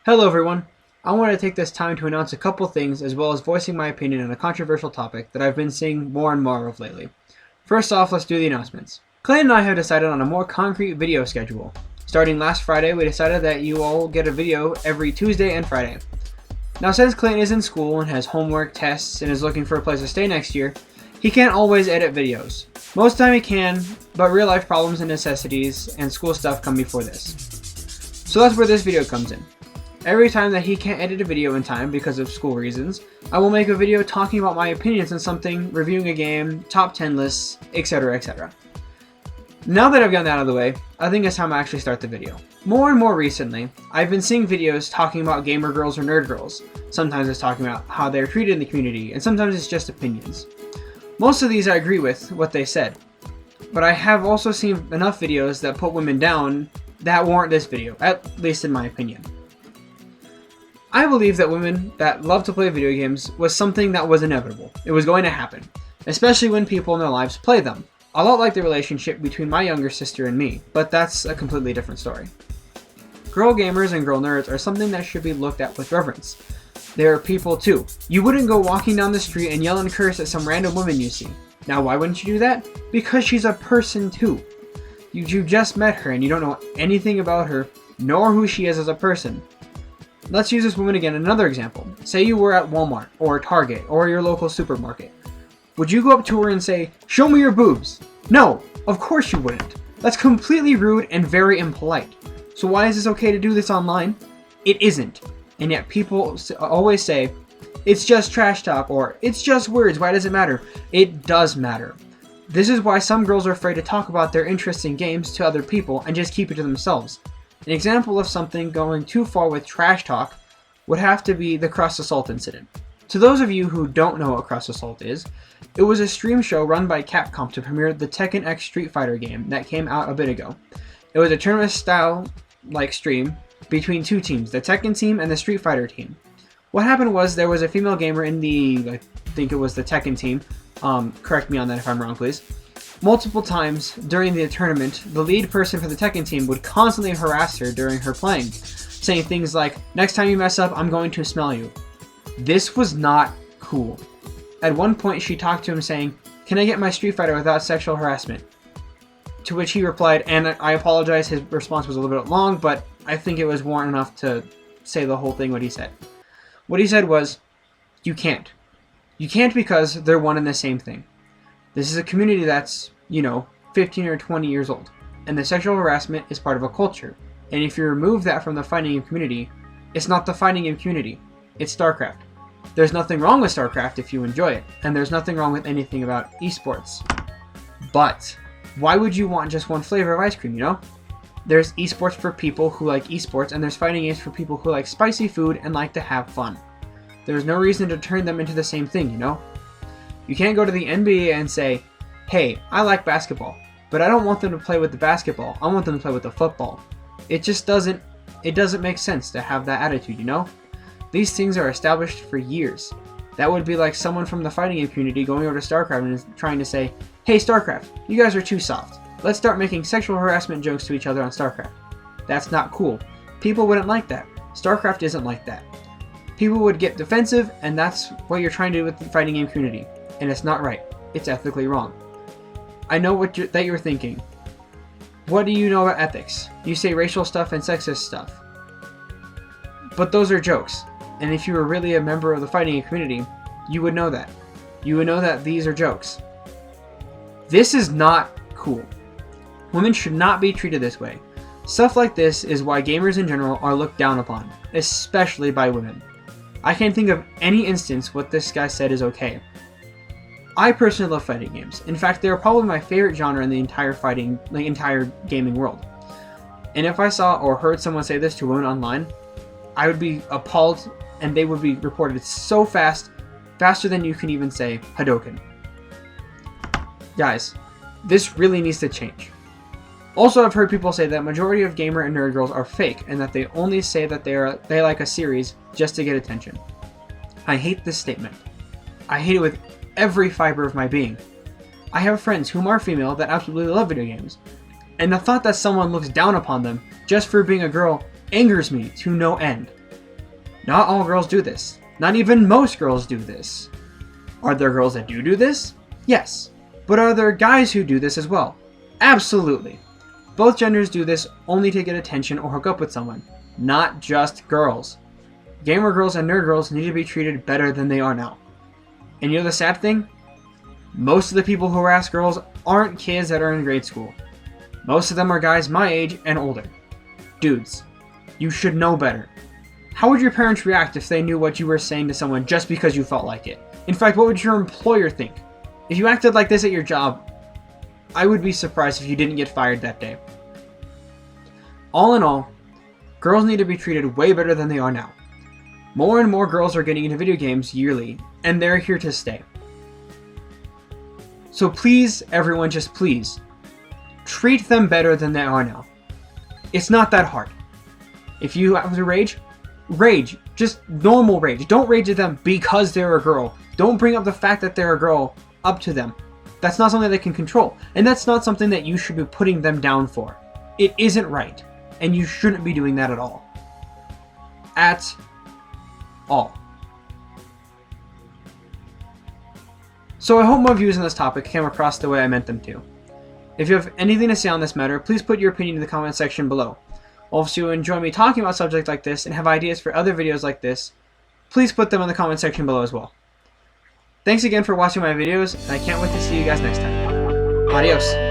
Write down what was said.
Hello everyone! I want to take this time to announce a couple things as well as voicing my opinion on a controversial topic that I've been seeing more and more of lately. First off, let's do the announcements. Clay and I have decided on a more concrete video schedule. Starting last Friday, we decided that you all get a video every Tuesday and Friday. Now since Clayton is in school and has homework, tests, and is looking for a place to stay next year, he can't always edit videos. Most of the time he can, but real life problems and necessities and school stuff come before this. So that's where this video comes in. Every time that he can't edit a video in time because of school reasons, I will make a video talking about my opinions on something, reviewing a game, top 10 lists, etc, etc. Now that I've gotten that out of the way, I think it's time to actually start the video. More and more recently, I've been seeing videos talking about gamer girls or nerd girls. Sometimes it's talking about how they're treated in the community, and sometimes it's just opinions. Most of these I agree with what they said, but I have also seen enough videos that put women down that warrant this video, at least in my opinion. I believe that women that love to play video games was something that was inevitable. It was going to happen, especially when people in their lives play them. A lot like the relationship between my younger sister and me, but that's a completely different story. Girl gamers and girl nerds are something that should be looked at with reverence. They are people too. You wouldn't go walking down the street and yell and curse at some random woman you see. Now why wouldn't you do that? Because she's a person too. You just met her and you don't know anything about her, nor who she is as a person. Let's use this woman again, another example. Say you were at Walmart, or Target, or your local supermarket. Would you go up to her and say, "Show me your boobs"? No, of course you wouldn't. That's completely rude and very impolite. So why is this okay to do this online? It isn't. And yet people always say, it's just trash talk, or it's just words, why does it matter? It does matter. This is why some girls are afraid to talk about their interests in games to other people and just keep it to themselves. An example of something going too far with trash talk would have to be the Crust Assault incident. To those of you who don't know what Crust Assault is, it was a stream show run by Capcom to premiere the Tekken X Street Fighter game that came out a bit ago. It was a tournament style like stream between two teams, the Tekken team and the Street Fighter team. What happened was there was a female gamer in the, I think it was the Tekken team, correct me on that if I'm wrong please. Multiple times during the tournament, the lead person for the Tekken team would constantly harass her during her playing, saying things like, "Next time you mess up, I'm going to smell you." This was not cool. At one point she talked to him saying, "Can I get my Street Fighter without sexual harassment?" To which he replied, and I apologize, his response was a little bit long, but I think it was warrant enough to say the whole thing what he said. What he said was, "You can't. You can't because they're one and the same thing. This is a community that's, 15 or 20 years old, and the sexual harassment is part of a culture. And if you remove that from the fighting game community, it's not the fighting game community, it's StarCraft. There's nothing wrong with StarCraft if you enjoy it, and there's nothing wrong with anything about esports. But why would you want just one flavor of ice cream, There's esports for people who like esports, and there's fighting games for people who like spicy food and like to have fun. There's no reason to turn them into the same thing, You can't go to the NBA and say, "Hey, I like basketball, but I don't want them to play with the basketball. I want them to play with the football." It just doesn't make sense to have that attitude, These things are established for years. That would be like someone from the fighting game community going over to StarCraft and trying to say, "Hey StarCraft, you guys are too soft. Let's start making sexual harassment jokes to each other on StarCraft." That's not cool. People wouldn't like that. StarCraft isn't like that. People would get defensive, and that's what you're trying to do with the fighting game community. And it's not right. It's ethically wrong. I know that you're thinking. What do you know about ethics? You say racial stuff and sexist stuff. But those are jokes. And if you were really a member of the fighting community, you would know that. You would know that these are jokes. This is not cool. Women should not be treated this way. Stuff like this is why gamers in general are looked down upon, especially by women. I can't think of any instance what this guy said is okay. I personally love fighting games. In fact, they are probably my favorite genre in the entire gaming world. And if I saw or heard someone say this to women online, I would be appalled, and they would be reported so fast, faster than you can even say Hadouken. Guys, this really needs to change. Also, I've heard people say that majority of gamer and nerd girls are fake, and that they only say that they like a series just to get attention. I hate this statement. I hate it with every fiber of my being. I have friends whom are female that absolutely love video games, and the thought that someone looks down upon them just for being a girl angers me to no end. Not all girls do this. Not even most girls do this. Are there girls that do this? Yes. But are there guys who do this as well? Absolutely. Both genders do this only to get attention or hook up with someone. Not just girls. Gamer girls and nerd girls need to be treated better than they are now. And you know the sad thing? Most of the people who harass girls aren't kids that are in grade school. Most of them are guys my age and older. Dudes, you should know better. How would your parents react if they knew what you were saying to someone just because you felt like it? In fact, what would your employer think? If you acted like this at your job, I would be surprised if you didn't get fired that day. All in all, girls need to be treated way better than they are now. More and more girls are getting into video games yearly, and they're here to stay. So please, everyone, just please, treat them better than they are now. It's not that hard. If you have to rage, rage. Just normal rage. Don't rage at them because they're a girl. Don't bring up the fact that they're a girl up to them. That's not something they can control. And that's not something that you should be putting them down for. It isn't right. And you shouldn't be doing that at all. At all. So I hope my views on this topic came across the way I meant them to. If you have anything to say on this matter, please put your opinion in the comment section below. Also, if you enjoy me talking about subjects like this and have ideas for other videos like this, please put them in the comment section below as well. Thanks again for watching my videos, and I can't wait to see you guys next time. Adios.